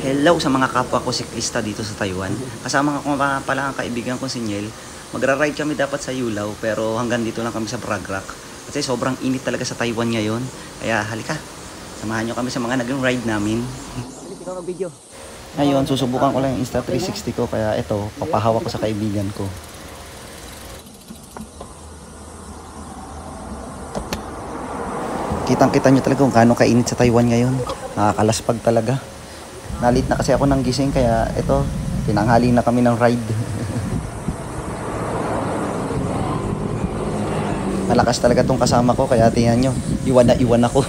Hello sa mga kapwa ko siklista dito sa Taiwan. Kasama ko pala ang kaibigan ko si Niel. Magra-ride kami dapat sa Yulao pero hanggang dito lang kami sa Prague. Kasi sobrang init talaga sa Taiwan ngayon. Kaya halika, samahan nyo kami sa mga naging ride namin. Ngayon, susubukan ko lang yung Insta360 ko. Kaya ito, papahawak ko sa kaibigan ko. Kitang-kita nyo talaga kung gaano kainit sa Taiwan ngayon. Nakakalaspag talaga. Nalit na kasi ako ng gising kaya ito, pinanghali na kami ng ride. Malakas talaga tong kasama ko kaya tingnan nyo, iwan na iwan ako.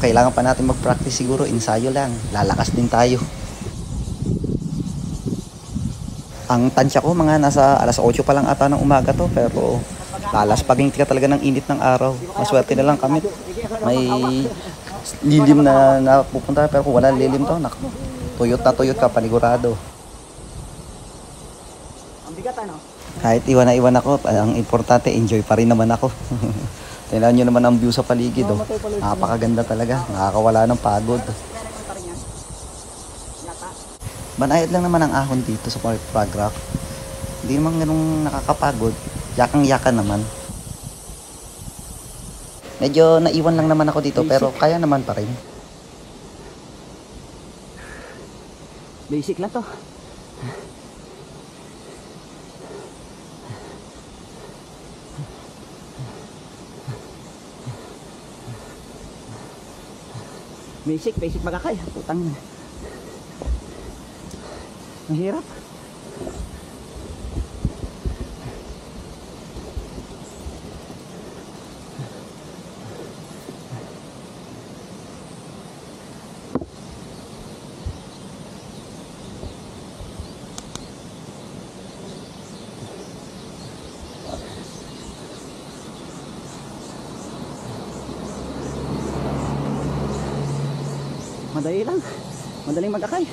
Kailangan pa natin mag-practice siguro, ensayo lang, lalakas din tayo. Ang tansya ko mga nasa alas 8 pa lang ata ng umaga to pero lalaspagin ka talaga ng init ng araw. Maswerte na lang kami. May lilim na napupunta pero kung wala lilim to, naku, tuyot na tuyot ka panigurado. Kahit iwan na iwan ako, ang importante enjoy pa rin naman ako. Tingnan nyo naman ang view sa paligid, oh. Napakaganda talaga, nakakawala ng pagod. Banayad lang naman ang ahon dito sa Prague. Hindi naman ganun nakakapagod, yakang-yakan naman. Medyo naiwan lang naman ako dito pero kaya naman pa rin. Basic lang to. Basic magakay. Putang. Mahirap. Madali lang. Madaling magakay.